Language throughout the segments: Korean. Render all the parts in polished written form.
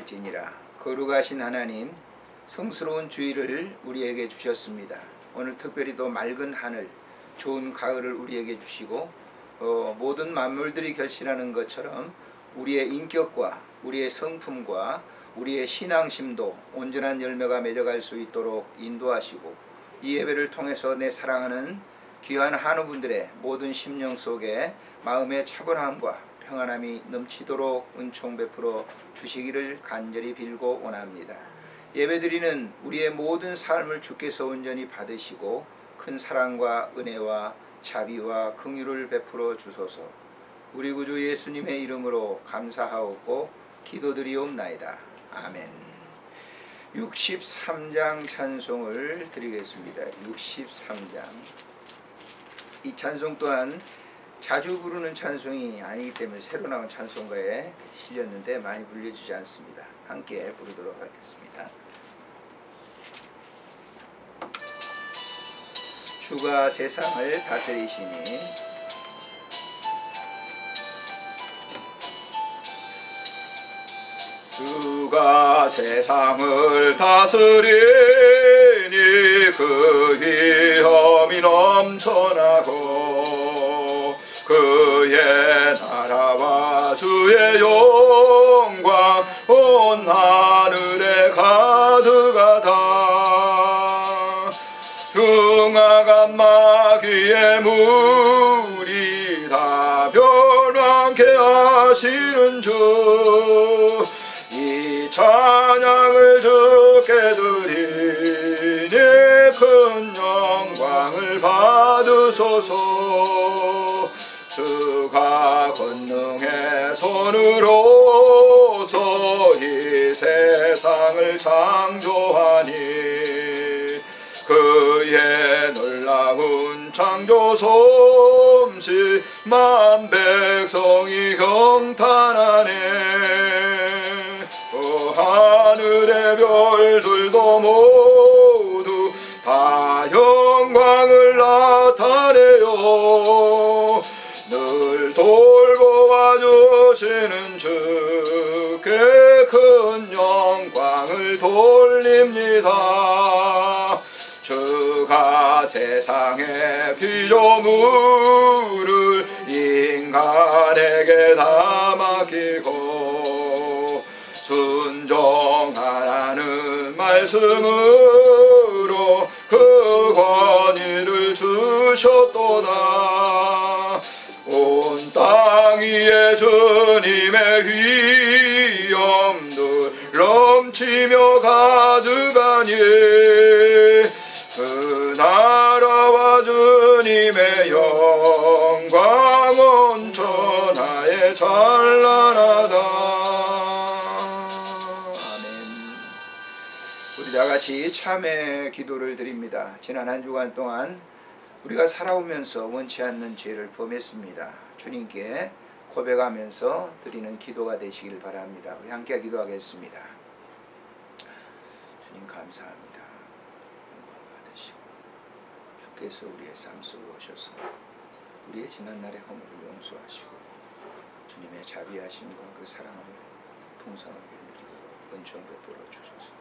할지니라. 거룩하신 하나님, 성스러운 주일을 우리에게 주셨습니다. 오늘 특별히 또 맑은 하늘, 좋은 가을을 우리에게 주시고 모든 만물들이 결실하는 것처럼 우리의 인격과 우리의 성품과 우리의 신앙심도 온전한 열매가 맺어갈 수 있도록 인도하시고, 이 예배를 통해서 내 사랑하는 귀한 한우분들의 모든 심령 속에 마음의 차분함과 평안함이 넘치도록 은총 베풀어 주시기를 간절히 빌고 원합니다. 예배드리는 우리의 모든 삶을 주께서 온전히 받으시고 큰 사랑과 은혜와 자비와 긍휼을 베풀어 주소서. 우리 구주 예수님의 이름으로 감사하옵고 기도드리옵나이다. 아멘. 63장 찬송을 드리겠습니다. 63장. 이 찬송 또한 자주 부르는 찬송이 아니기 때문에 새로 나온 찬송가에 실렸는데 많이 불려주지 않습니다. 함께 부르도록 하겠습니다. 주가 세상을 다스리시니 주가 세상을 다스리니 그 위엄이 넘쳐나고 그의 나라와 주의 영광 온 하늘에 가득하다. 흉악한 마귀의 물이 다 멸망케 하시는 주, 이 찬양을 주께 드리니 큰 영광을 받으소서. 주가 권능의 손으로서 이 세상을 창조하니 그의 놀라운 창조 솜씨 만 백성이 경탄하네. 그 하늘의 별들도 모두 다 영광을 나타내요. 늘 돌보아 주시는 주께 큰 영광을 돌립니다. 주가 세상의 피조물을 인간에게 다 맡기고 순종하라는 말씀으로 그 권위를 주셨도다. 온 땅 위에 주님의 위엄들 넘치며 가득하니 그 나라와 주님의 영광 온 천하에 찬란하다. 아멘. 우리 다같이 참회 기도를 드립니다. 지난 한 주간 동안 우리가 살아오면서 원치 않는 죄를 범했습니다. 주님께 고백하면서 드리는 기도가 되시길 바랍니다. 우리 함께 기도하겠습니다. 주님 감사합니다. 영광 받으시고 주께서 우리의 삶 속에 오셔서 우리의 지난날의 허물을 용서하시고 주님의 자비하심과 그 사랑을 풍성하게 누리도록 은총 베풀어 주소서.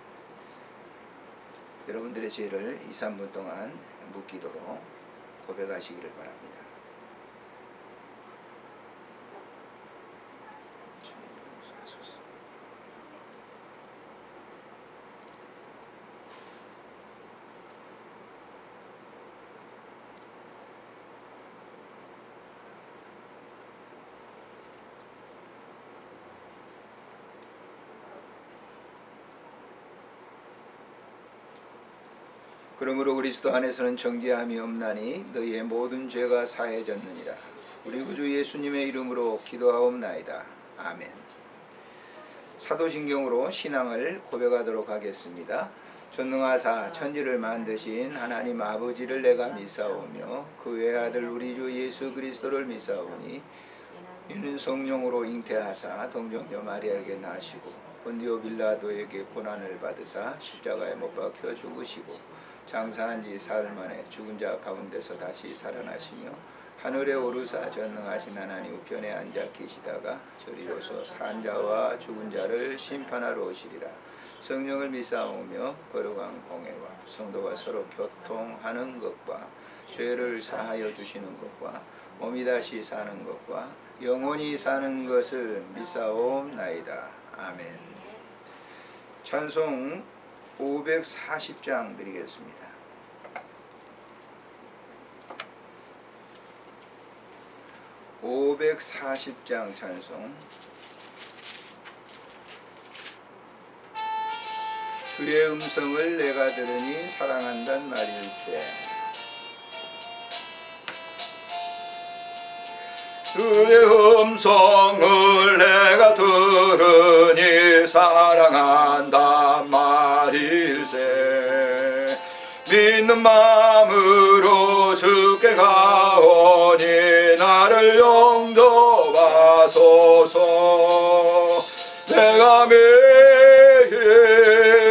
여러분들의 죄를 2, 3분 동안 묵기도록 고백하시기를 바랍니다. 주님 용서하소서. 그러므로 그리스도 안에서는 정죄함이 없나니 너희의 모든 죄가 사해졌느니라. 우리 구주 예수님의 이름으로 기도하옵나이다. 아멘. 사도신경으로 신앙을 고백하도록 하겠습니다. 전능하사 천지를 만드신 하나님 아버지를 내가 믿사오며 그 외아들 우리 주 예수 그리스도를 믿사오니 이는 성령으로 잉태하사 동정녀 마리아에게 나시고 본디오 빌라도에게 고난을 받으사 십자가에 못 박혀 죽으시고 장사한 지 사흘 만에 죽은 자 가운데서 다시 살아나시며 하늘에 오르사 전능하신 하나님 우편에 앉아 계시다가 저리로서 산자와 죽은 자를 심판하러 오시리라. 성령을 믿사오며 거룩한 공회와 성도가 서로 교통하는 것과 죄를 사하여 주시는 것과 몸이 다시 사는 것과 영원히 사는 것을 믿사옵나이다. 아멘. 찬송 540장 드리겠습니다. (540장) 찬송. 주의 음성을 내가 들으니 사랑한단 말일세. 주의 음성을 내가 들으니 사랑한단 말일세. 믿는 마음으로 주께 가오니 나를 용접하소서. 내가 매일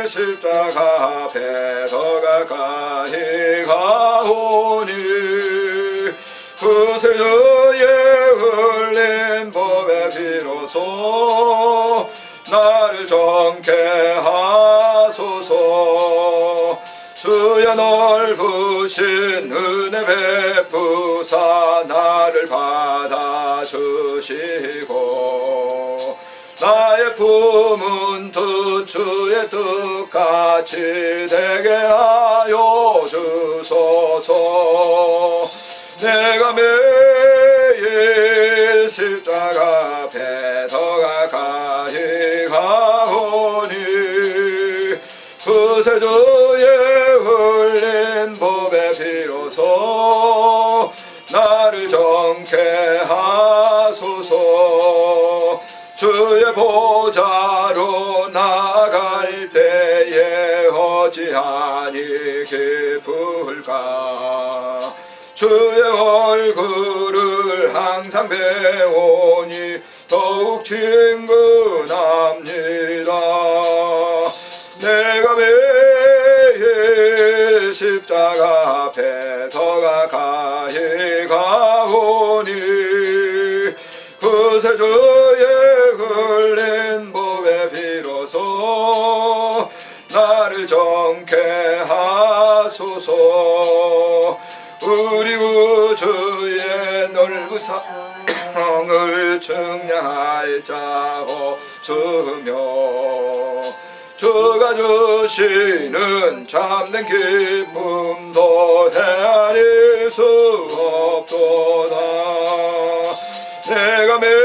십자가 앞에 더 가까이 가오니 그새 주의 흘린 법에 비로소 나를 정케 하소서. 주여 넓으신 은혜 베푸사 나를 받아주시고 나의 품은 뜻 주의 뜻같이 되게 하여 주소서. 내가 매일 십자가 앞에 더 가까이 가오니 그새 주의 흘린 법에 비로소 나를 정케 하소서. 주의 보좌로 나갈 때에 어찌하니 기쁠까. 주의 얼굴을 항상 배우니 더욱 친근합니다. 내가 매일 십자가 앞에 더 가까이 가오니 그새 주의 흘린 법에 비로소 나를 정케 하소서. 우리 구주의 넓은 사랑을 증량할 자 없으며 주가 주시는 참된 기쁨도 헤아릴 수 없도다. 내가 매일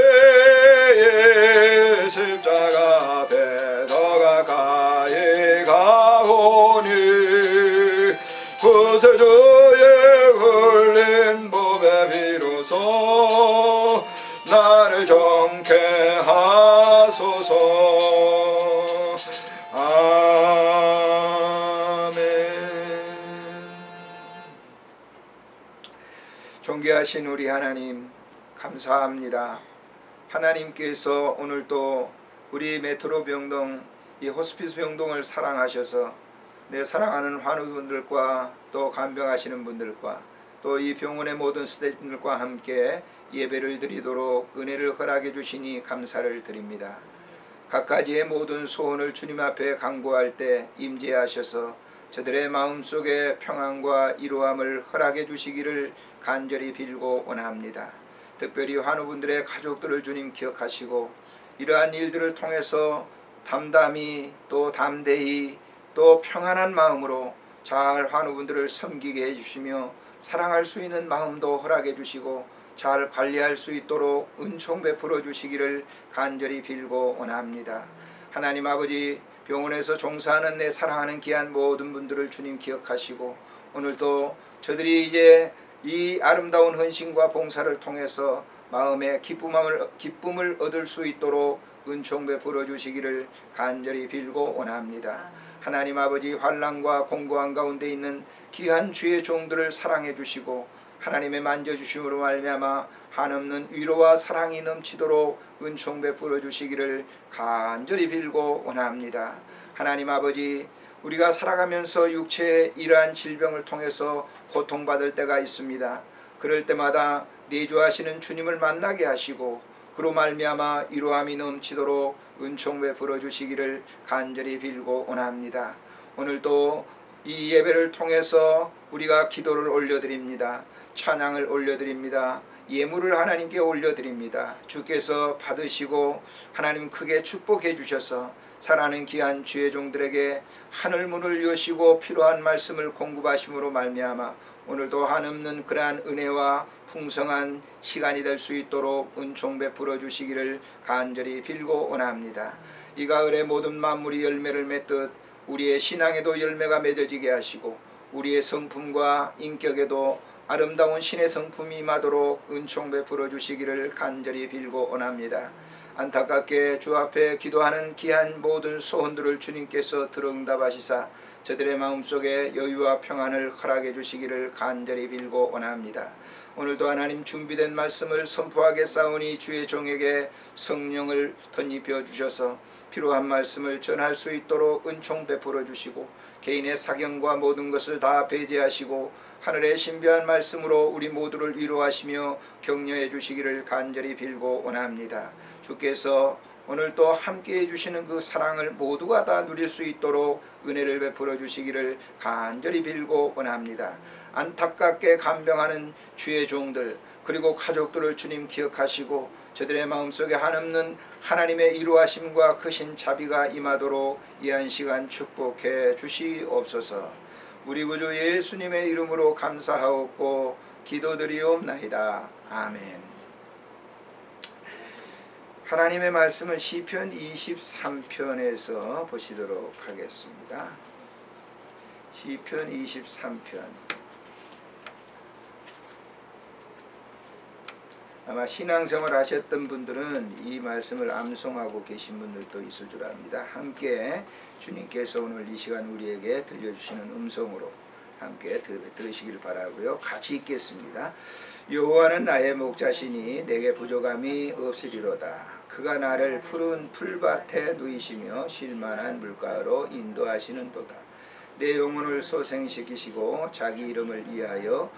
십자가 앞에 더 가까이 가오니 그새 주의 흘린 법에 비로소 나를 정케 하소서. 아멘. 존귀하신 우리 하나님 감사합니다. 하나님께서 오늘도 우리 메트로 병동 이 호스피스 병동을 사랑하셔서 내 사랑하는 환우분들과 또 간병하시는 분들과 또 이 병원의 모든 스태프들과 함께 예배를 드리도록 은혜를 허락해 주시니 감사를 드립니다. 각가지의 모든 소원을 주님 앞에 간구할 때 임재하셔서 저들의 마음속에 평안과 이루함을 허락해 주시기를 간절히 빌고 원합니다. 특별히 환우분들의 가족들을 주님 기억하시고 이러한 일들을 통해서 담담히 또 담대히 또 평안한 마음으로 잘 환우분들을 섬기게 해주시며 사랑할 수 있는 마음도 허락해 주시고 잘 관리할 수 있도록 은총 베풀어 주시기를 간절히 빌고 원합니다. 하나님 아버지, 병원에서 종사하는 내 사랑하는 귀한 모든 분들을 주님 기억하시고 오늘도 저들이 이제 이 아름다운 헌신과 봉사를 통해서 마음의 기쁨을 얻을 수 있도록 은총 베풀어 주시기를 간절히 빌고 원합니다. 하나님 아버지, 환난과 공고한 가운데 있는 귀한 주의 종들을 사랑해 주시고 하나님의 만져주심으로 말미암아 한없는 위로와 사랑이 넘치도록 은총 베풀어 주시기를 간절히 빌고 원합니다. 하나님 아버지, 우리가 살아가면서 육체의 이러한 질병을 통해서 고통받을 때가 있습니다. 그럴 때마다 내주하시는 주님을 만나게 하시고 그로 말미암아 위로함이 넘치도록 은총 베풀어 주시기를 간절히 빌고 원합니다. 오늘도 이 예배를 통해서 우리가 기도를 올려드립니다. 찬양을 올려드립니다. 예물을 하나님께 올려드립니다. 주께서 받으시고 하나님 크게 축복해 주셔서 사랑하는 귀한 주의 종들에게 하늘 문을 여시고 필요한 말씀을 공급하심으로 말미암아 오늘도 한없는 그러한 은혜와 풍성한 시간이 될 수 있도록 은총 베풀어 주시기를 간절히 빌고 원합니다. 이 가을에 모든 만물이 열매를 맺듯 우리의 신앙에도 열매가 맺어지게 하시고 우리의 성품과 인격에도 아름다운 신의 성품이 임하도록 은총 베풀어 주시기를 간절히 빌고 원합니다. 안타깝게 주 앞에 기도하는 귀한 모든 소원들을 주님께서 들응답하시사 저들의 마음속에 여유와 평안을 허락해 주시기를 간절히 빌고 원합니다. 오늘도 하나님 준비된 말씀을 선포하게 싸우니 주의 종에게 성령을 덧입혀 주셔서 필요한 말씀을 전할 수 있도록 은총 베풀어 주시고 개인의 사경과 모든 것을 다 배제하시고 하늘의 신비한 말씀으로 우리 모두를 위로하시며 격려해 주시기를 간절히 빌고 원합니다. 주께서 오늘 또 함께 해주시는 그 사랑을 모두가 다 누릴 수 있도록 은혜를 베풀어 주시기를 간절히 빌고 원합니다. 안타깝게 간병하는 주의 종들 그리고 가족들을 주님 기억하시고 저들의 마음속에 한없는 하나님의 이루하심과 크신 자비가 임하도록 이 한 시간 축복해 주시옵소서. 우리 구주 예수님의 이름으로 감사하옵고 기도드리옵나이다. 아멘. 하나님의 말씀은 시편 23편에서 보시도록 하겠습니다. 시편 23편. 아마 신앙생활 하셨던 분들은 이 말씀을 암송하고 계신 분들도 있을 줄 압니다. 함께 주님께서 오늘 이 시간 우리에게 들려주시는 음성으로 함께 들으시기를 바라고요. 같이 읽겠습니다. 여호와는 나의 목자시니 내게 부족함이 없으리로다. 그가 나를 푸른 풀밭에 누이시며 쉴만한 물가로 인도하시는도다. 내 영혼을 소생시키시고 자기 이름을 위하여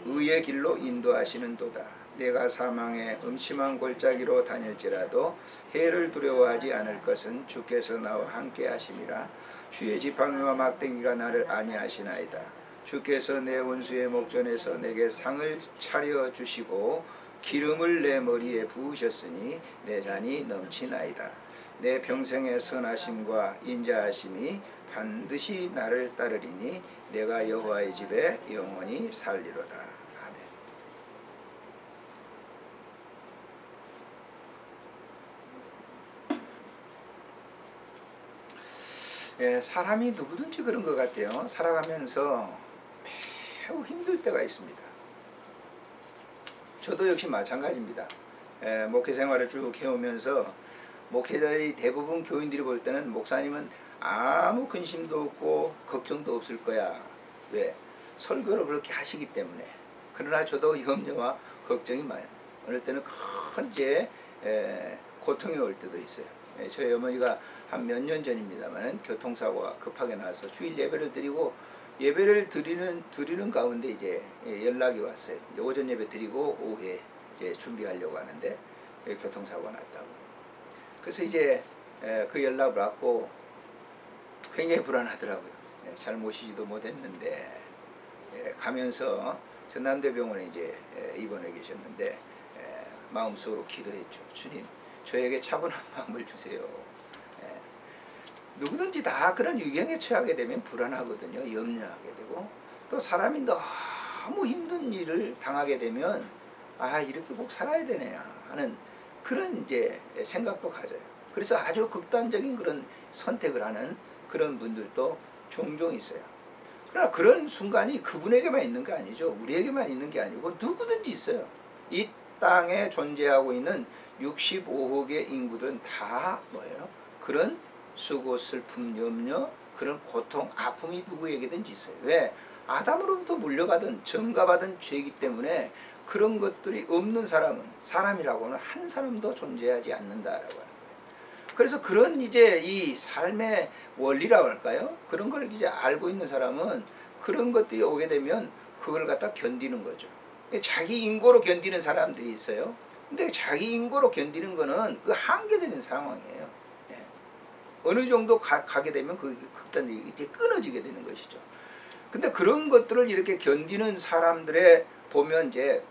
의의 길로 인도하시는도다. 내가 사망의 음침한 골짜기로 다닐지라도 해를 두려워하지 않을 것은 주께서 나와 함께 하심이라. 주의 지팡이와 막대기가 나를 안위하시나이다. 주께서 내 원수의 목전에서 내게 상을 차려주시고 기름을 내 머리에 부으셨으니 내 잔이 넘치나이다. 내 평생의 선하심과 인자하심이 반드시 나를 따르리니 내가 여호와의 집에 영원히 살리로다. 아멘. 예, 사람이 누구든지 그런 것 같아요. 살아가면서 매우 힘들 때가 있습니다. 저도 역시 마찬가지입니다. 목회 생활을 쭉 해오면서 목회자들이 대부분 교인들이 볼 때는 목사님은 아무 근심도 없고 걱정도 없을 거야. 왜? 설교를 그렇게 하시기 때문에. 그러나 저도 염려와 걱정이 많아요. 어느 때는 큰 고통이 올 때도 있어요. 저희 어머니가 한 몇 년 전입니다만 교통사고가 급하게 나서 주일 예배를 드리고 예배를 드리는 가운데 이제 연락이 왔어요. 이제 오전 예배 드리고 오후에 이제 준비하려고 하는데 교통사고가 났다고. 그래서 이제 그 연락을 받고 굉장히 불안하더라고요. 잘 모시지도 못했는데 가면서 전남대병원에 이제 입원해 계셨는데 마음속으로 기도했죠. 주님, 저에게 차분한 마음을 주세요. 누구든지 다 그런 유경에 처하게 되면 불안하거든요. 염려하게 되고 또 사람이 너무 힘든 일을 당하게 되면 아, 이렇게 꼭 살아야 되냐 하는 그런 이제 생각도 가져요. 그래서 아주 극단적인 그런 선택을 하는 그런 분들도 종종 있어요. 그러나 그런 순간이 그분에게만 있는 게 아니죠. 우리에게만 있는 게 아니고 누구든지 있어요. 이 땅에 존재하고 있는 65억의 인구들은 다 뭐예요? 그런 수고, 슬픔, 염려, 그런 고통, 아픔이 누구에게든지 있어요. 왜? 아담으로부터 물려받은 전가받은 죄이기 때문에 그런 것들이 없는 사람은 사람이라고는 한 사람도 존재하지 않는다라고 하는 거예요. 그래서 그런 이제 이 삶의 원리라고 할까요? 그런 걸 이제 알고 있는 사람은 그런 것들이 오게 되면 그걸 갖다 견디는 거죠. 자기 인고로 견디는 사람들이 있어요. 근데 자기 인고로 견디는 거는 그 한계적인 상황이에요. 예. 어느 정도 가게 되면 그 극단적이 이제 끊어지게 되는 것이죠. 근데 그런 것들을 이렇게 견디는 사람들의 보면 이제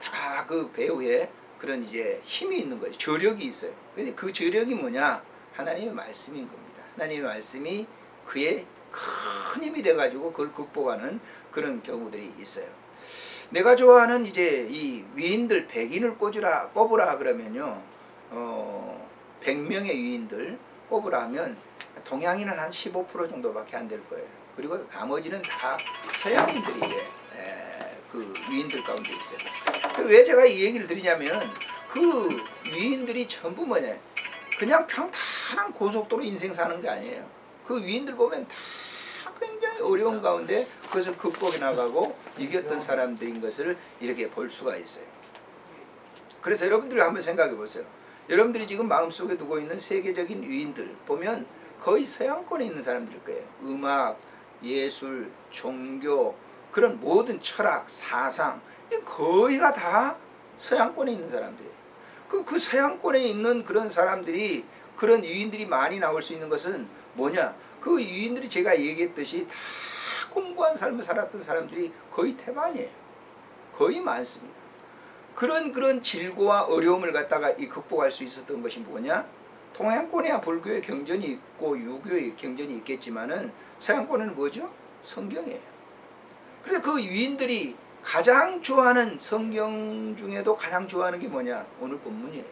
다 그 배후에 그런 이제 힘이 있는 거죠. 저력이 있어요. 근데 그 저력이 뭐냐? 하나님의 말씀인 겁니다. 하나님의 말씀이 그의 큰 힘이 돼가지고 그걸 극복하는 그런 경우들이 있어요. 내가 좋아하는 이제 이 위인들 100인을 꼽으라 그러면요, 100명의 위인들 꼽으라 하면 동양인은 한 15% 정도밖에 안 될 거예요. 그리고 나머지는 다 서양인들이 이제 그 위인들 가운데 있어요. 왜 제가 이 얘기를 드리냐면 그 위인들이 전부 뭐냐, 그냥 평탄한 고속도로 인생 사는 게 아니에요. 그 위인들 보면 다 굉장히 어려운 가운데 그것을 극복해 나가고 이겼던 사람들인 것을 이렇게 볼 수가 있어요. 그래서 여러분들이 한번 생각해 보세요. 여러분들이 지금 마음속에 두고 있는 세계적인 위인들 보면 거의 서양권에 있는 사람들일 거예요. 음악, 예술, 종교, 그런 모든 철학, 사상, 거의가 다 서양권에 있는 사람들이에요. 그 서양권에 있는 그런 사람들이, 그런 위인들이 많이 나올 수 있는 것은 뭐냐? 그 위인들이 제가 얘기했듯이 다 공부한 삶을 살았던 사람들이 거의 태반이에요. 거의 많습니다. 그런 질고와 어려움을 갖다가 극복할 수 있었던 것이 뭐냐? 동양권에야 불교의 경전이 있고 유교의 경전이 있겠지만은 서양권에는 뭐죠? 성경이에요. 그래서 그 위인들이 가장 좋아하는 성경 중에도 가장 좋아하는 게 뭐냐? 오늘 본문이에요.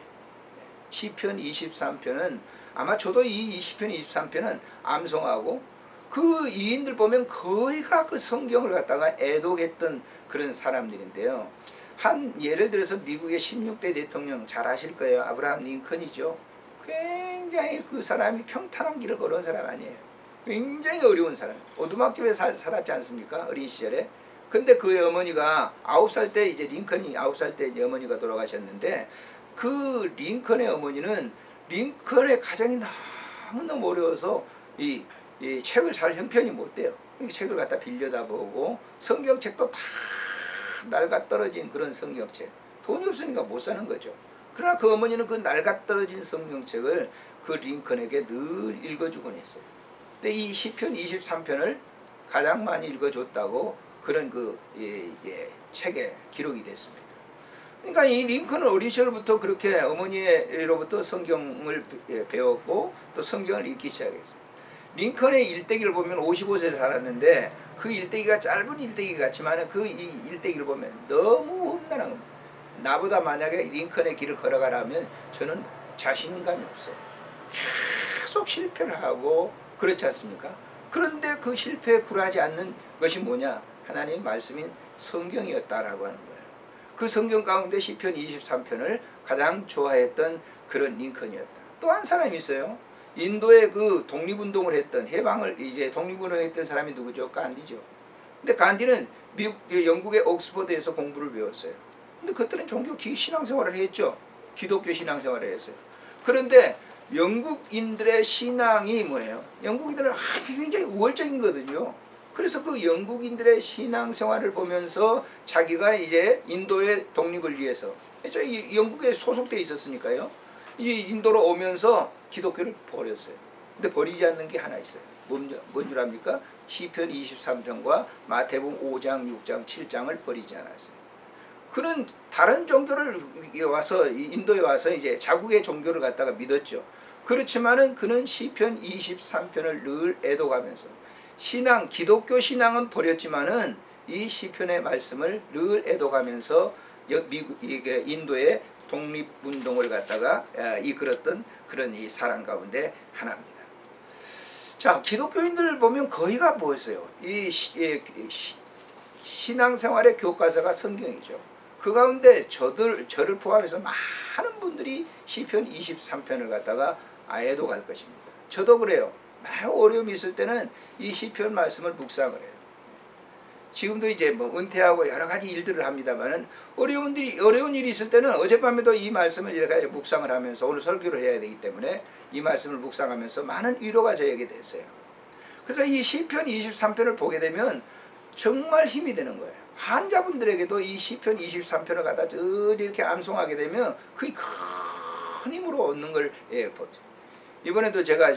시편 23편은 아마 저도 이 시편 23편은 암송하고 그 위인들 보면 거의가 그 성경을 갖다가 애독했던 그런 사람들인데요. 한 예를 들어서 미국의 16대 대통령 잘 아실 거예요. 아브라함 링컨이죠. 굉장히 그 사람이 평탄한 길을 걸어온 사람 아니에요. 굉장히 어려운 사람. 오두막집에 살았지 않습니까? 어린 시절에. 근데 그의 어머니가 9살 때, 이제 링컨이 9살 때 이제 어머니가 돌아가셨는데, 그 링컨의 어머니는 링컨의 가정이 너무너무 어려워서 이 책을 잘 형편이 못 돼요. 그러니까 책을 갖다 빌려다 보고 성경책도 다 낡아 떨어진 그런 성경책. 돈이 없으니까 못 사는 거죠. 그러나 그 어머니는 그 낡아 떨어진 성경책을 그 링컨에게 늘 읽어주곤 했어요. 근데 이 시편 23편을 가장 많이 읽어줬다고 그런 그 책에 기록이 됐습니다. 그러니까 이 링컨은 어린 시절부터 그렇게 어머니로부터 성경을 배웠고 또 성경을 읽기 시작했어요. 링컨의 일대기를 보면 55세를 살았는데 그 일대기가 짧은 일대기 같지만 그 일대기를 보면 너무 험난한 겁니다. 나보다 만약에 링컨의 길을 걸어가라면 저는 자신감이 없어요. 계속 실패를 하고 그렇지 않습니까? 그런데 그 실패에 굴하지 않는 것이 뭐냐? 하나님의 말씀인 성경이었다라고 하는 거예요. 그 성경 가운데 시편 23편을 가장 좋아했던 그런 링컨이었다. 또 한 사람이 있어요. 인도의 그 독립운동을 했던, 해방을 이제 독립운동을 했던 사람이 누구죠? 간디죠. 근데 간디는 영국의 옥스퍼드에서 공부를 배웠어요. 근데 그때는 종교 신앙생활을 했죠. 기독교 신앙생활을 했어요. 그런데 영국인들의 신앙이 뭐예요? 영국인들은 굉장히 우월적인 거거든요. 그래서 그 영국인들의 신앙생활을 보면서 자기가 이제 인도의 독립을 위해서, 영국에 소속돼 있었으니까요. 이 인도로 오면서 기독교를 버렸어요. 근데 버리지 않는 게 하나 있어요. 뭔 줄 압니까? 시편 23편과 마태복음 5장, 6장, 7장을 버리지 않았어요. 그는 다른 종교를 와서 인도에 와서 이제 자국의 종교를 갖다가 믿었죠. 그렇지만은 그는 시편 23편을 늘 애독하면서 기독교 신앙은 버렸지만은 이 시편의 말씀을 늘 애독하면서 인도의 독립운동을 갖다가 이끌었던 그런 이 사람 가운데 하나입니다. 자, 기독교인들 보면 거의가 뭐였어요? 신앙생활의 교과서가 성경이죠. 그 가운데 저를 포함해서 많은 분들이 시편 23편을 갖다가 애독할 것입니다. 저도 그래요. 매우 어려움이 있을 때는 이 시편 말씀을 묵상을 해요. 지금도 이제 뭐 은퇴하고 여러 가지 일들을 합니다만은 어려운 일이 있을 때는 어젯밤에도 이 말씀을 이렇게 묵상을 하면서 오늘 설교를 해야 되기 때문에 이 말씀을 묵상하면서 많은 위로가 저에게 됐어요. 그래서 이 시편 23편을 보게 되면 정말 힘이 되는 거예요. 환자분들에게도 이 시편 23편을 갖다 이렇게 암송하게 되면 그게 큰 힘으로 얻는 걸 이번에도 제가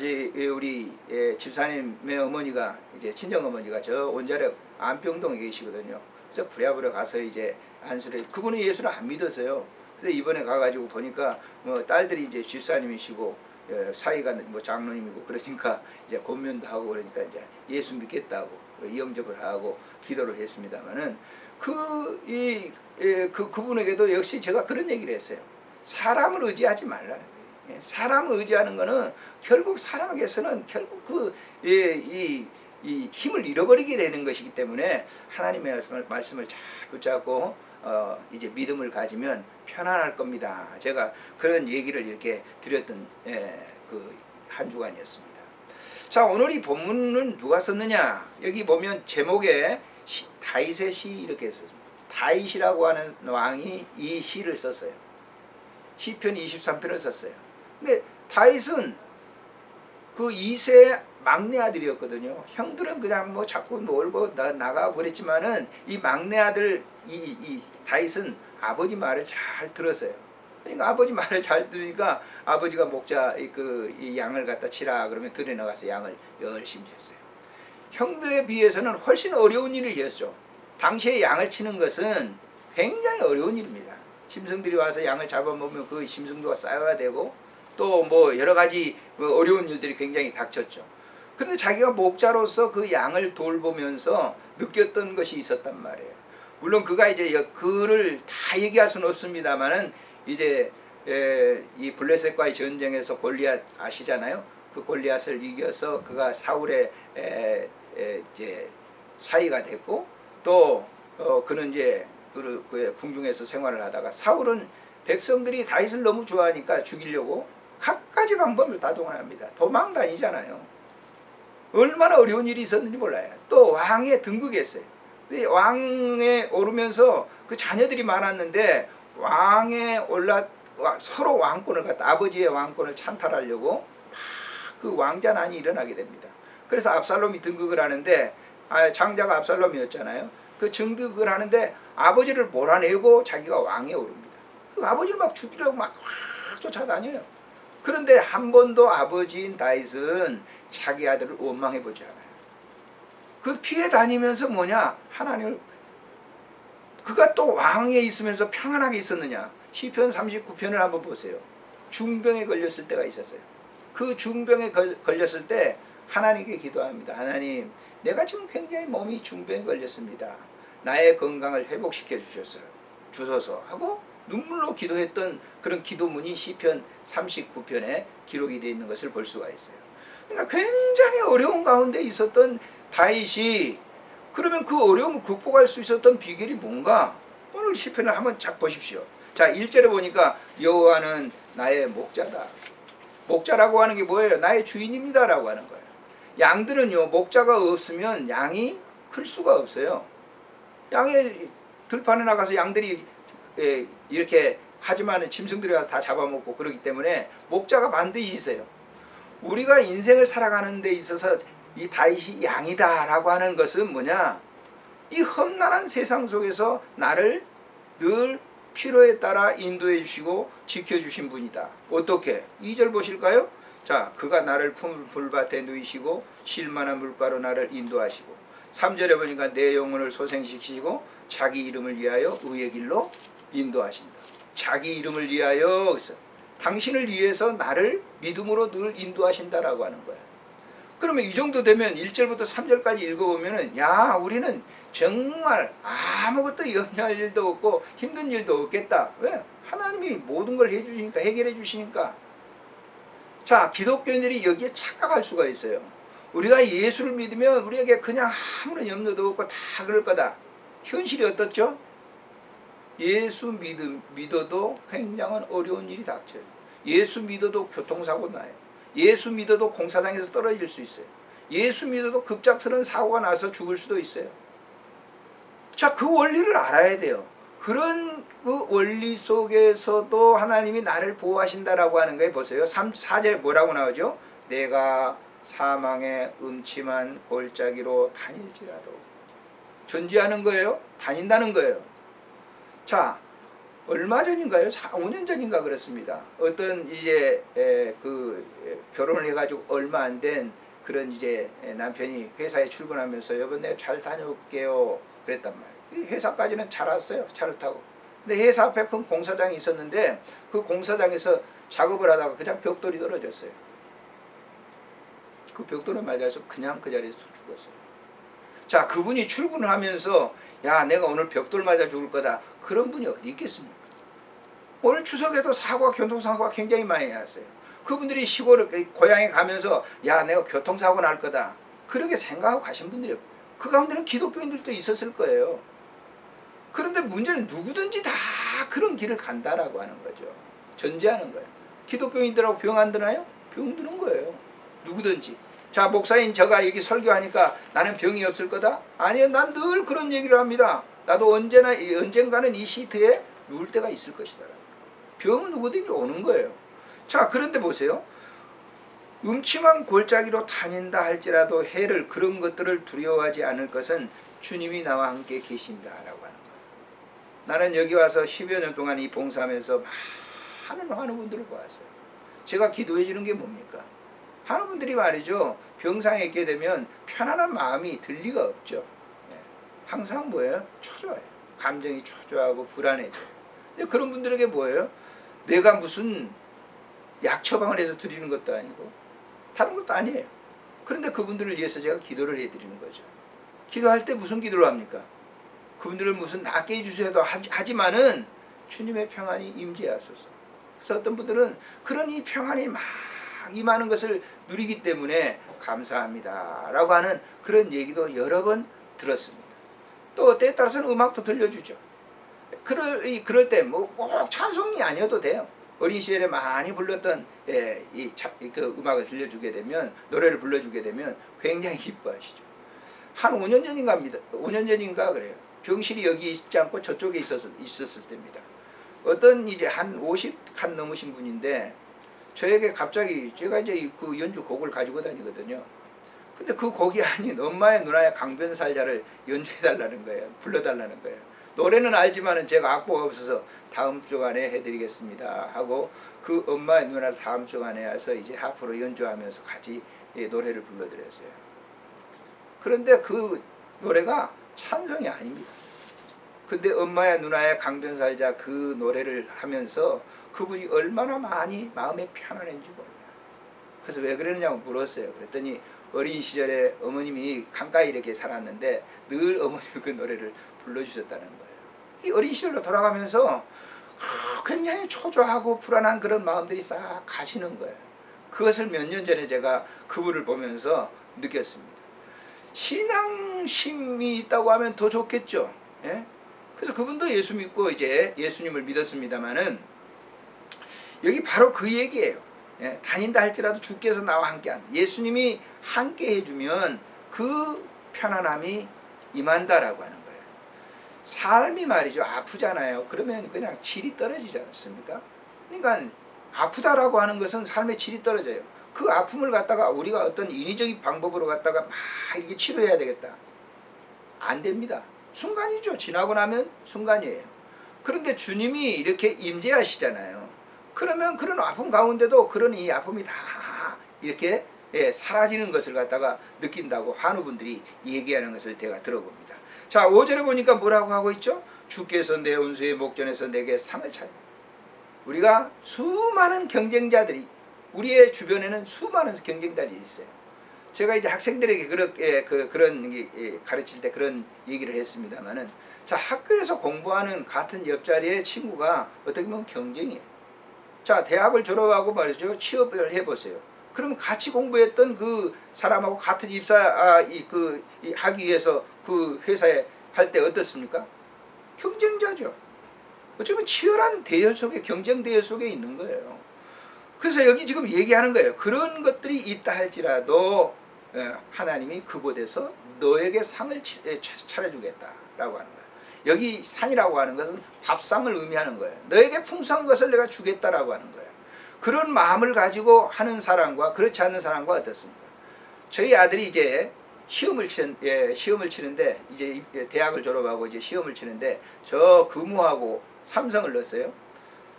우리 집사님의 어머니가 이제 친정 어머니가 저 원자력 안병동에 계시거든요. 그래서 부랴부랴 가서 이제 안수를 그분은 예수를 안 믿었어요. 그래서 이번에 가가지고 보니까 뭐 딸들이 이제 집사님이시고 사이가 뭐 장로님이고 그러니까 이제 권면도 하고 그러니까 이제 예수 믿겠다고 영접을 하고 기도를 했습니다만은 그분에게도 역시 제가 그런 얘기를 했어요. 사람을 의지하지 말라는 거예요. 사람을 의지하는 거는 결국 사람에게서는 결국 이 힘을 잃어버리게 되는 것이기 때문에 하나님의 말씀을 잘 붙잡고 이제 믿음을 가지면 편안할 겁니다. 제가 그런 얘기를 이렇게 드렸던 그 한 주간이었습니다. 자, 오늘 이 본문은 누가 썼느냐? 여기 보면 제목에 다윗의 시 이렇게 썼습니다. 다윗이라고 하는 왕이 이 시를 썼어요. 시편 23편을 썼어요. 근데 다윗은 그 2세 막내 아들이었거든요. 형들은 그냥 뭐 자꾸 놀고 나가고 그랬지만은 이 막내 아들 이 다윗은 아버지 말을 잘 들었어요. 그러니까 아버지 말을 잘 들으니까 아버지가 목자 이 양을 갖다 치라 그러면 들에 나가서 양을 열심히 쳤어요. 형들에 비해서는 훨씬 어려운 일을 했죠. 당시에 양을 치는 것은 굉장히 어려운 일입니다. 짐승들이 와서 양을 잡아먹으면 그 짐승도가 쌓여야 되고 또 뭐 여러 가지 어려운 일들이 굉장히 닥쳤죠. 그런데 자기가 목자로서 그 양을 돌보면서 느꼈던 것이 있었단 말이에요. 물론 그가 이제 그를 다 얘기할 수는 없습니다만은 이제 이 블레셋과의 전쟁에서 골리앗 아시잖아요. 그 골리앗을 이겨서 그가 사울의 이제 사이가 됐고 또 그는 이제 그 궁중에서 생활을 하다가 사울은 백성들이 다윗을 너무 좋아하니까 죽이려고 갖가지 방법을 다 동원합니다. 도망 다니잖아요. 얼마나 어려운 일이 있었는지 몰라요. 또 왕에 등극했어요. 왕에 오르면서 그 자녀들이 많았는데 왕에 서로 왕권을 갖다 아버지의 왕권을 찬탈하려고 그 왕자난이 일어나게 됩니다. 그래서 압살롬이 등극을 하는데 장자가 압살롬이었잖아요. 그 등극을 하는데 아버지를 몰아내고 자기가 왕에 오릅니다. 그 아버지를 막 죽이려고 막 쫓아다녀요. 그런데 한 번도 아버지인 다윗은 자기 아들을 원망해 보지 않아요. 그 피해 다니면서 뭐냐? 하나님을 그가 또 왕에 있으면서 평안하게 있었느냐? 시편 39편을 한번 보세요. 중병에 걸렸을 때가 있었어요. 그 중병에 걸렸을 때 하나님께 기도합니다. 하나님, 내가 지금 굉장히 몸이 중병에 걸렸습니다. 나의 건강을 회복시켜 주소서 하고 눈물로 기도했던 그런 기도문이 시편 39편에 기록이 되어 있는 것을 볼 수가 있어요. 그러니까 굉장히 어려운 가운데 있었던 다윗이 그러면 그 어려움을 극복할 수 있었던 비결이 뭔가? 오늘 시편을 한번 쫙 보십시오. 자, 1절에 보니까 여호와는 나의 목자다. 목자라고 하는 게 뭐예요? 나의 주인입니다 라고 하는 거예요. 양들은요, 목자가 없으면 양이 클 수가 없어요. 양의 들판에 나가서 양들이 이렇게 하지만 짐승들이 다 잡아먹고 그러기 때문에 목자가 반드시 있어요. 우리가 인생을 살아가는 데 있어서 이 다윗이 양이다 라고 하는 것은 뭐냐? 이 험난한 세상 속에서 나를 늘 필요에 따라 인도해 주시고 지켜주신 분이다. 어떻게? 2절 보실까요? 자, 그가 나를 푸른 풀밭에 누이시고 쉴만한 물가로 나를 인도하시고 3절에 보니까 내 영혼을 소생시키시고 자기 이름을 위하여 의의 길로 인도하신다. 자기 이름을 위하여 그래서 당신을 위해서 나를 믿음으로 늘 인도하신다라고 하는 거예요. 그러면 이 정도 되면 1절부터 3절까지 읽어보면은 야, 우리는 정말 아무것도 염려할 일도 없고 힘든 일도 없겠다. 왜? 하나님이 모든 걸 해주시니까, 해결해 주시니까. 자, 기독교인들이 여기에 착각할 수가 있어요. 우리가 예수를 믿으면 우리에게 그냥 아무런 염려도 없고 다 그럴 거다. 현실이 어떻죠? 예수 믿어도 굉장한 어려운 일이 닥쳐요. 예수 믿어도 교통사고 나요. 예수 믿어도 공사장에서 떨어질 수 있어요. 예수 믿어도 급작스러운 사고가 나서 죽을 수도 있어요. 자, 그 원리를 알아야 돼요. 그런 그 원리 속에서도 하나님이 나를 보호하신다라고 하는 거에 보세요. 4절에 뭐라고 나오죠? 내가 사망의 음침한 골짜기로 다닐지라도. 존재하는 거예요? 다닌다는 거예요. 자, 얼마 전인가요? 5년 전인가 그렇습니다. 어떤 이제 결혼을 해가지고 얼마 안 된 그런 이제 남편이 회사에 출근하면서 여보 내가 잘 다녀올게요 그랬단 말이에요. 회사까지는 잘 왔어요. 차를 타고. 근데 회사 앞에 큰 공사장이 있었는데 그 공사장에서 작업을 하다가 그냥 벽돌이 떨어졌어요. 그 벽돌에 맞아서 그냥 그 자리에서 죽었어요. 자, 그분이 출근을 하면서 야 내가 오늘 벽돌 맞아 죽을 거다 그런 분이 어디 있겠습니까? 오늘 추석에도 교통사고가 굉장히 많이 났어요. 그분들이 시골 고향에 가면서 야 내가 교통사고 날 거다 그렇게 생각하고 가신 분들이 그 가운데는 기독교인들도 있었을 거예요. 그런데 문제는 누구든지 다 그런 길을 간다라고 하는 거죠. 존재하는 거예요. 기독교인들하고 병 안 드나요? 병 드는 거예요. 누구든지. 자, 목사인 제가 여기 설교하니까 나는 병이 없을 거다? 아니요, 난 늘 그런 얘기를 합니다. 나도 언젠가는 이 시트에 누울 때가 있을 것이다. 병은 누구든지 오는 거예요. 자, 그런데 보세요. 음침한 골짜기로 다닌다 할지라도 해를 그런 것들을 두려워하지 않을 것은 주님이 나와 함께 계신다라고 하는 거예요. 나는 여기 와서 10여 년 동안 이 봉사하면서 많은 분들을 보았어요. 제가 기도해 주는 게 뭡니까? 하는 분들이 말이죠. 병상에 있게 되면 편안한 마음이 들 리가 없죠. 항상 뭐예요? 초조해요. 감정이 초조하고 불안해져요. 그런 분들에게 뭐예요? 내가 무슨 약 처방을 해서 드리는 것도 아니고 다른 것도 아니에요. 그런데 그분들을 위해서 제가 기도를 해드리는 거죠. 기도할 때 무슨 기도를 합니까? 그분들을 무슨 낫게 해주셔도 하지만은 주님의 평안이 임재하소서. 그래서 어떤 분들은 그런 이 평안이 막 임하는 것을 누리기 때문에 감사합니다 라고 하는 그런 얘기도 여러 번 들었습니다. 또 때에 따라서는 음악도 들려주죠. 그럴 때 뭐 꼭 찬송이 아니어도 돼요. 어린 시절에 많이 불렀던 그 음악을 들려주게 되면, 노래를 불러주게 되면 굉장히 기뻐하시죠. 한 5년 전인가 그래요. 병실이 여기 있지 않고 저쪽에 있었을 때입니다. 어떤 이제 한 50칸 넘으신 분인데 저에게 갑자기 제가 이제 그 연주 곡을 가지고 다니거든요. 근데 그 곡이 아닌 엄마의 누나의 강변살자를 연주해달라는 거예요. 불러달라는 거예요. 노래는 알지만은 제가 악보가 없어서 다음 주간에 해드리겠습니다 하고 그 엄마의 누나를 다음 주간에 와서 이제 하프로 연주하면서 같이 노래를 불러드렸어요. 그런데 그 노래가 찬송이 아닙니다. 근데 엄마의 누나의 강변살자 그 노래를 하면서 그분이 얼마나 많이 마음에 편안한지 몰라요. 그래서 왜 그러느냐고 물었어요. 그랬더니 어린 시절에 어머님이 강가에 이렇게 살았는데 늘 어머님이 그 노래를 불러주셨다는 거예요. 이 어린 시절로 돌아가면서 굉장히 초조하고 불안한 그런 마음들이 싹 가시는 거예요. 그것을 몇 년 전에 제가 그분을 보면서 느꼈습니다. 신앙심이 있다고 하면 더 좋겠죠. 예? 그래서 그분도 예수 믿고 이제 예수님을 믿었습니다마는 여기 바로 그 얘기예요. 예? 다닌다 할지라도 주께서 나와 함께한다. 예수님이 함께 해주면 그 편안함이 임한다라고 하는 거예요. 삶이 말이죠. 아프잖아요. 그러면 그냥 질이 떨어지지 않습니까? 그러니까 아프다라고 하는 것은 삶의 질이 떨어져요. 그 아픔을 갖다가 우리가 어떤 인위적인 방법으로 갖다가 막 이렇게 치료해야 되겠다. 안 됩니다. 순간이죠. 지나고 나면 순간이에요. 그런데 주님이 이렇게 임재하시잖아요. 그러면 그런 아픔 가운데도 그런 이 아픔이 다 이렇게 사라지는 것을 갖다가 느낀다고 한우분들이 얘기하는 것을 제가 들어봅니다. 자, 5절에 보니까 뭐라고 하고 있죠? 주께서 내 원수의 목전에서 내게 상을 차려. 우리가 수많은 경쟁자들이, 우리의 주변에는 수많은 경쟁자들이 있어요. 제가 이제 학생들에게 그렇게 그런 가르칠 때 그런 얘기를 했습니다만은, 자, 학교에서 공부하는 같은 옆자리의 친구가 어떻게 보면 경쟁이에요. 자, 대학을 졸업하고 말이죠, 취업을 해보세요. 그럼 같이 공부했던 그 사람하고 같은 하기 위해서 그 회사에 할 때 어떻습니까? 경쟁자죠. 어쩌면 치열한 대열 속에, 경쟁 대열 속에 있는 거예요. 그래서 여기 지금 얘기하는 거예요. 그런 것들이 있다 할지라도 하나님이 그곳에서 너에게 상을 차려주겠다라고 하는 거예요. 여기 상이라고 하는 것은 밥상을 의미하는 거예요. 너에게 풍성한 것을 내가 주겠다라고 하는 거예요. 그런 마음을 가지고 하는 사람과 그렇지 않은 사람과 어떻습니까? 저희 아들이 이제 시험을 치는데 이제 대학을 졸업하고 이제 시험을 치는데 저 금호하고 삼성을 넣었어요.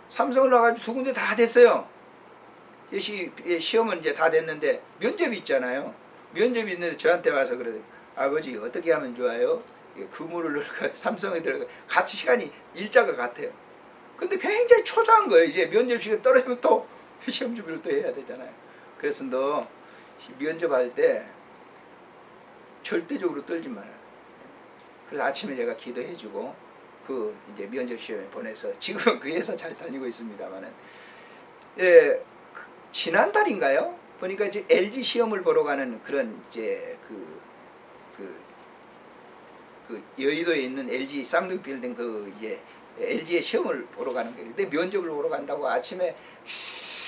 삼성을 넣어가지고 두 군데 다 됐어요. 시험은 이제 다 됐는데 면접이 있잖아요. 면접이 있는데 저한테 와서 그래요. 아버지 어떻게 하면 좋아요? 금호를 넣을까 삼성에 들어가 같이 시간이 일자가 같아요. 근데 굉장히 초조한 거예요. 이제 면접 시간 떨어지면 또 시험 준비를 또 해야 되잖아요. 그래서 너 면접할 때 절대적으로 떨지 마라. 그래서 아침에 제가 기도해주고 그 이제 면접 시험에 보내서 지금은 그 회사 잘 다니고 있습니다만은 지난달인가요? 보니까 이제 LG 시험을 보러 가는 그런 이제 그 여의도에 있는 LG 쌍둥이 빌딩 그 이제 LG의 시험을 보러 가는 거예요. 근데 면접을 보러 간다고 아침에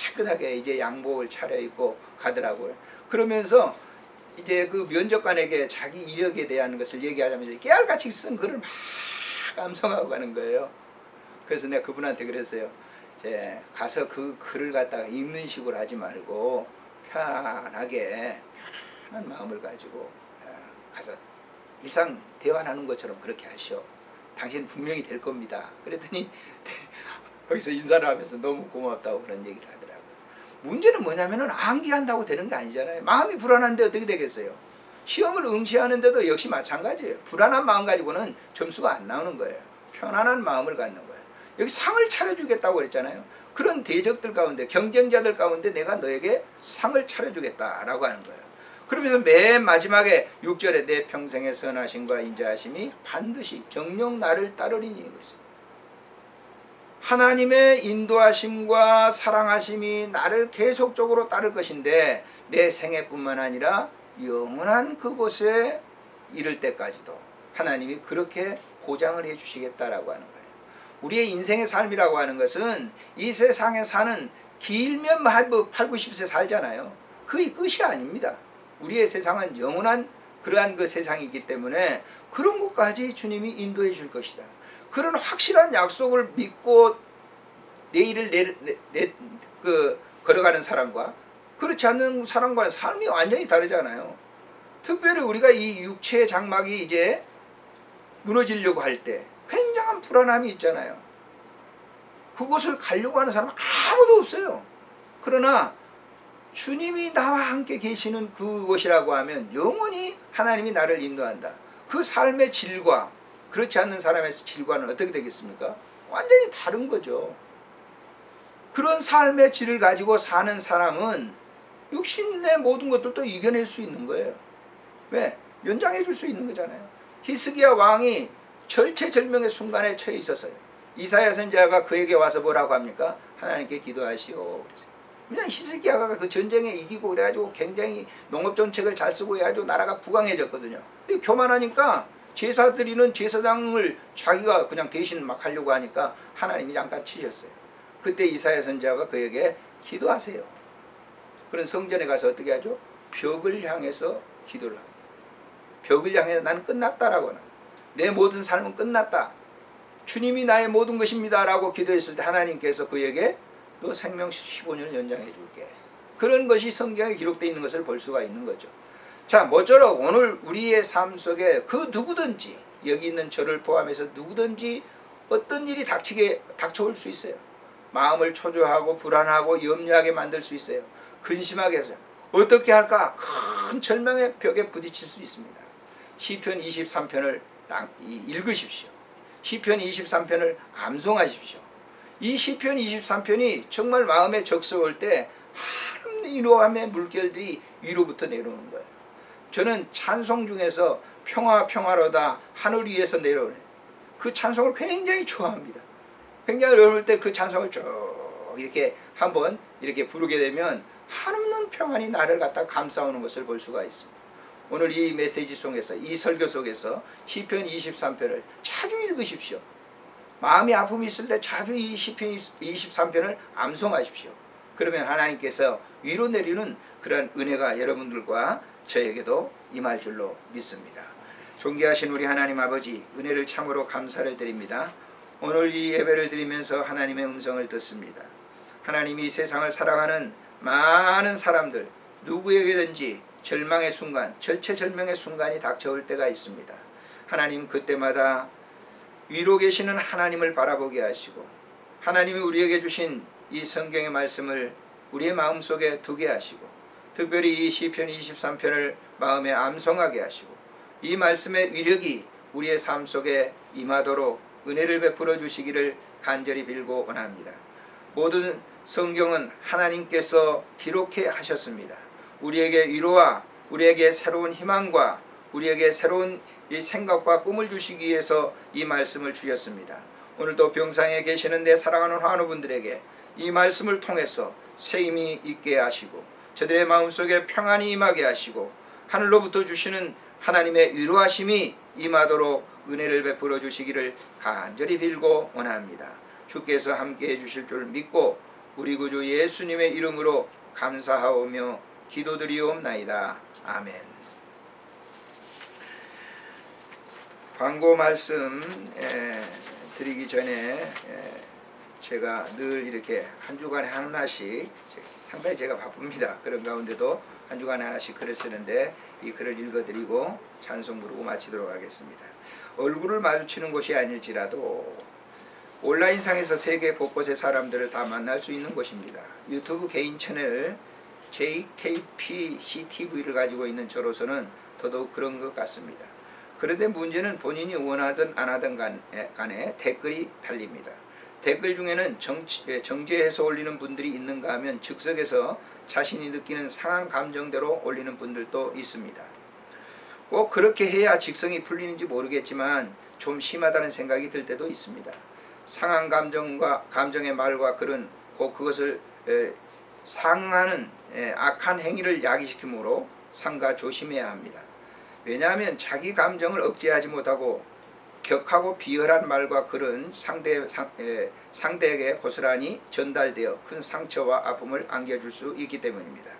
깨끗하게 이제 양복을 차려입고 가더라고요. 그러면서 이제 그 면접관에게 자기 이력에 대한 것을 얘기하려면서 깨알같이 쓴 글을 막 암송하고 가는 거예요. 그래서 내가 그분한테 그랬어요. 가서 그 글을 갖다가 읽는 식으로 하지 말고 편한 마음을 가지고 가서 일상 대화하는 것처럼 그렇게 하시오. 당신은 분명히 될 겁니다. 그랬더니 거기서 인사를 하면서 너무 고맙다고 그런 얘기를 하더라고요. 문제는 뭐냐면은 암기한다고 되는 게 아니잖아요. 마음이 불안한데 어떻게 되겠어요? 시험을 응시하는데도 역시 마찬가지예요. 불안한 마음 가지고는 점수가 안 나오는 거예요. 편안한 마음을 갖는 거예요. 여기 상을 차려주겠다고 그랬잖아요. 그런 대적들 가운데 경쟁자들 가운데 내가 너에게 상을 차려주겠다라고 하는 거예요. 그러면서 맨 마지막에 6절에 내 평생의 선하심과 인자하심이 반드시 정녕 나를 따르리니 그랬어요. 하나님의 인도하심과 사랑하심이 나를 계속적으로 따를 것인데 내 생애뿐만 아니라 영원한 그곳에 이를 때까지도 하나님이 그렇게 보장을 해 주시겠다라고 하는 거예요. 우리의 인생의 삶이라고 하는 것은 이 세상에 사는 길면 8, 90세 살잖아요. 그게 끝이 아닙니다. 우리의 세상은 영원한 그러한 그 세상이기 때문에 그런 것까지 주님이 인도해 줄 것이다. 그런 확실한 약속을 믿고 내일을 걸어가는 사람과 그렇지 않는 사람과는 삶이 완전히 다르잖아요. 특별히 우리가 이 육체의 장막이 이제 무너지려고 할 때 굉장한 불안함이 있잖아요. 그곳을 가려고 하는 사람은 아무도 없어요. 그러나 주님이 나와 함께 계시는 그곳이라고 하면 영원히 하나님이 나를 인도한다. 그 삶의 질과 그렇지 않는 사람의 질과는 어떻게 되겠습니까? 완전히 다른 거죠. 그런 삶의 질을 가지고 사는 사람은 육신의 모든 것들도 이겨낼 수 있는 거예요. 왜? 연장해 줄 수 있는 거잖아요. 히스기야 왕이 절체절명의 순간에 처해 있었어요. 이사야 선지자가 그에게 와서 뭐라고 합니까? 하나님께 기도하시오. 그랬어요. 그냥 히스기야가 그 전쟁에 이기고 그래가지고 굉장히 농업정책을 잘 쓰고 해가지고 나라가 부강해졌거든요. 교만하니까 제사 드리는 제사장을 자기가 그냥 대신 막 하려고 하니까 하나님이 잠깐 치셨어요. 그때 이사야 선지자가 그에게 기도하세요. 그런 성전에 가서 어떻게 하죠? 벽을 향해서 기도를 합니다. 벽을 향해서 나는 끝났다라고 하는, 내 모든 삶은 끝났다. 주님이 나의 모든 것입니다 라고 기도했을 때 하나님께서 그에게 너 생명 15년을 연장해 줄게. 그런 것이 성경에 기록되어 있는 것을 볼 수가 있는 거죠. 자, 모쪼록 오늘 우리의 삶 속에 그 누구든지, 여기 있는 저를 포함해서 누구든지 어떤 일이 닥쳐올 수 있어요. 마음을 초조하고 불안하고 염려하게 만들 수 있어요. 근심하게 해서 어떻게 할까? 큰 절망의 벽에 부딪힐 수 있습니다. 시편 23편을 읽으십시오. 시편 23편을 암송하십시오. 이 시편 23편이 정말 마음에 적서올 때 하나님 위로함의 물결들이 위로부터 내려오는 거예요. 저는 찬송 중에서 평화로다 하늘 위에서 내려오는 그 찬송을 굉장히 좋아합니다. 굉장히 어려울 때 그 찬송을 쭉 이렇게 한번 이렇게 부르게 되면 한없는 평안이 나를 갖다 감싸오는 것을 볼 수가 있습니다. 오늘 이 메시지 속에서, 이 설교 속에서 시편 23편을 자주 읽으십시오. 마음이 아픔이 있을 때 자주 이 시편 23편을 암송하십시오. 그러면 하나님께서 위로 내리는 그런 은혜가 여러분들과 저에게도 임할 줄로 믿습니다. 존귀하신 우리 하나님 아버지, 은혜를 참으로 감사를 드립니다. 오늘 이 예배를 드리면서 하나님의 음성을 듣습니다. 하나님이 세상을 살아가는 많은 사람들, 누구에게든지 절망의 순간, 절체절명의 순간이 닥쳐올 때가 있습니다. 하나님 그때마다 위로 계시는 하나님을 바라보게 하시고 하나님이 우리에게 주신 이 성경의 말씀을 우리의 마음속에 두게 하시고 특별히 이 시편 23편을 마음에 암송하게 하시고 이 말씀의 위력이 우리의 삶 속에 임하도록 은혜를 베풀어 주시기를 간절히 빌고 원합니다. 모든 성경은 하나님께서 기록해 하셨습니다. 우리에게 위로와 우리에게 새로운 희망과 우리에게 새로운 이 생각과 꿈을 주시기 위해서 이 말씀을 주셨습니다. 오늘도 병상에 계시는 내 사랑하는 환우분들에게 이 말씀을 통해서 새 힘이 있게 하시고 저들의 마음속에 평안이 임하게 하시고 하늘로부터 주시는 하나님의 위로하심이 임하도록 은혜를 베풀어 주시기를 간절히 빌고 원합니다. 주께서 함께해 주실 줄 믿고 우리 구주 예수님의 이름으로 감사하오며 기도드리옵나이다. 아멘. 광고 말씀 드리기 전에 제가 늘 이렇게 한 주간에 하나씩, 상당히 제가 바쁩니다. 그런 가운데도 한 주간에 하나씩 글을 쓰는데 이 글을 읽어드리고 찬송 부르고 마치도록 하겠습니다. 얼굴을 마주치는 곳이 아닐지라도 온라인상에서 세계 곳곳의 사람들을 다 만날 수 있는 곳입니다. 유튜브 개인 채널 JKPCTV를 가지고 있는 저로서는 더더욱 그런 것 같습니다. 그런데 문제는 본인이 원하든 안 하든 간에 댓글이 달립니다. 댓글 중에는 정죄해서 올리는 분들이 있는가 하면 즉석에서 자신이 느끼는 상한 감정대로 올리는 분들도 있습니다. 꼭 그렇게 해야 직성이 풀리는지 모르겠지만 좀 심하다는 생각이 들 때도 있습니다. 상한 감정의 말과 글은 꼭 그것을 상응하는 악한 행위를 야기시키므로 삼가 조심해야 합니다. 왜냐하면 자기 감정을 억제하지 못하고 격하고 비열한 말과 글은 상대에게 고스란히 전달되어 큰 상처와 아픔을 안겨줄 수 있기 때문입니다.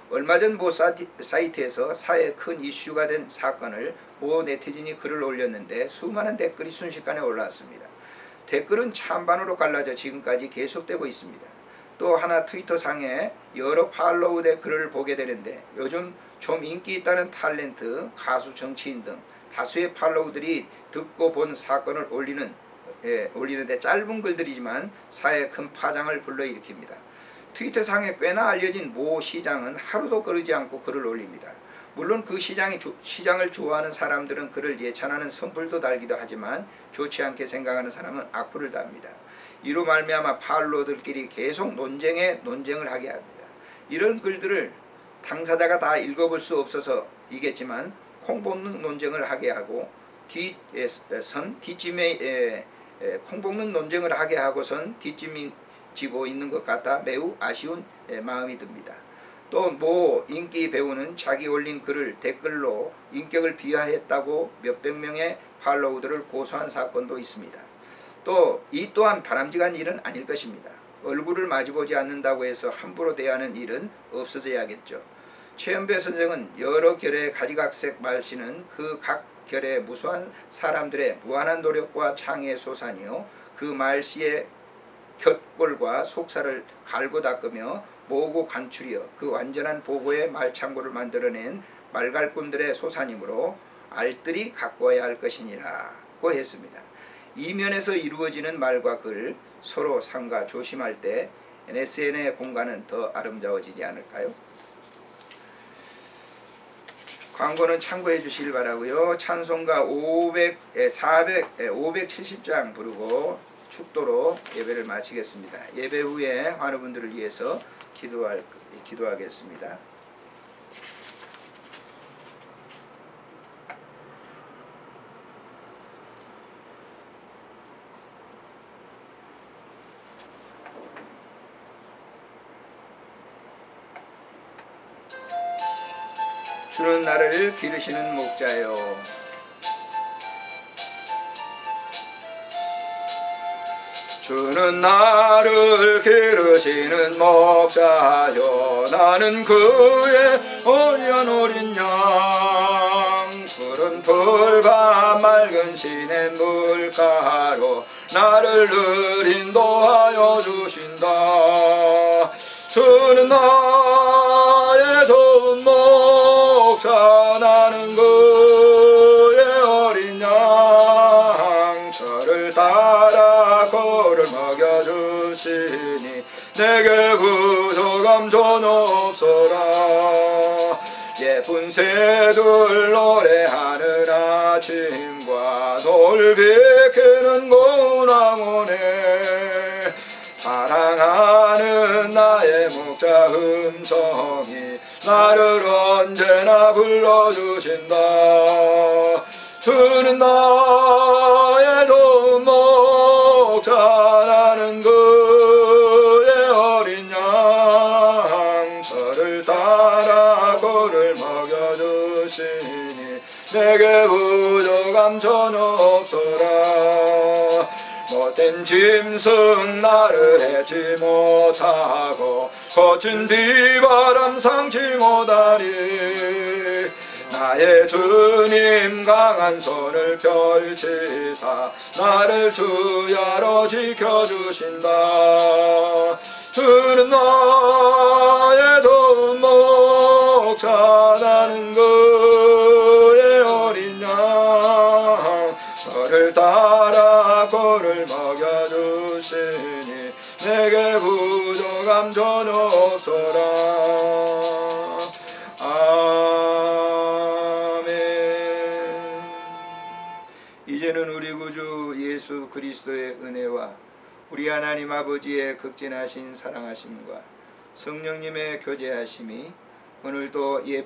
얼마 전 모 사이트에서 사회에 큰 이슈가 된 사건을 모 네티즌이 글을 올렸는데 수많은 댓글이 순식간에 올라왔습니다. 댓글은 찬반으로 갈라져 지금까지 계속되고 있습니다. 또 하나 트위터 상에 여러 팔로우된 글을 보게 되는데 요즘 좀 인기 있다는 탤런트, 가수, 정치인 등 다수의 팔로우들이 듣고 본 사건을 올리는데 짧은 글들이지만 사회에 큰 파장을 불러일으킵니다. 트위터 상에 꽤나 알려진 모 시장은 하루도 거르지 않고 글을 올립니다. 물론 그 시장을 좋아하는 사람들은 그를 예찬하는 선풀도 달기도 하지만 좋지 않게 생각하는 사람은 악플을 답니다. 이로 말미암아 팔로워들끼리 계속 논쟁을 하게 합니다. 이런 글들을 당사자가 다 읽어볼 수 없어서 이겠지만 콩볶는 논쟁을 하게 하고 콩볶는 논쟁을 하게 하고선 뒷짐이 지고 있는 것 같아 매우 아쉬운 마음이 듭니다. 또 모 인기 배우는 자기 올린 글을 댓글로 인격을 비하했다고 몇백 명의 팔로우들을 고소한 사건도 있습니다. 또 이 또한 바람직한 일은 아닐 것입니다. 얼굴을 마주보지 않는다고 해서 함부로 대하는 일은 없어져야겠죠. 최연배 선생은 여러 결의 가지각색 말씨는 그 각 결의 무수한 사람들의 무한한 노력과 창의의 소산이요 그 말씨의 곁골과 속살을 갈고 닦으며 모으고 간추려 그 완전한 보고의 말창고를 만들어낸 말갈꾼들의 소산이므로 알뜰히 가꾸어야 할 것이니라고 했습니다. 이면에서 이루어지는 말과 글 서로 삼가 조심할 때 NSN의 공간은 더 아름다워지지 않을까요? 광고는 참고해 주시길 바라고요. 찬송가 570장 부르고 축도로 예배를 마치겠습니다. 예배 후에 환우분들을 위해서 기도하겠습니다. 주는 나를 기르시는 목자요 주는 나를 기르시는 목자요 나는 그의 어린 양 푸른 풀과 맑은 시냇 물가로 나를 늘 인도하여 주신다 주는 나의 좋은 나는 그의 어린 양 저를 따라 꼴을 먹여주시니 내게 부족함 전혀 없어라. 예쁜 새들 노래하는 아침과 노을 비키는 고운 황혼에 사랑하는 나의 목자 음성이 나를 언제나 불러주신다. 들은 나의 좋은 목자 나는 그의 어린 양 저를 따라 꼴을 먹여주시니 내게 부족함 전혀 없어라. 못된 짐승 나를 해치 못하고 거친 비바람 상치 못하리. 나의 주님 강한 손을 펼치사 나를 주야로 지켜주신다. 주는 나의 좋은 목자 나는 그의 어린 양 저를 따라 꼴을 먹여주시니 내게 부족함 전혀 없어라. 아멘. 이제는 우리 구주 예수 그리스도의 은혜와 우리 하나님 아버지의 극진하신 사랑하심과 성령님의 교제하심이 오늘도 예배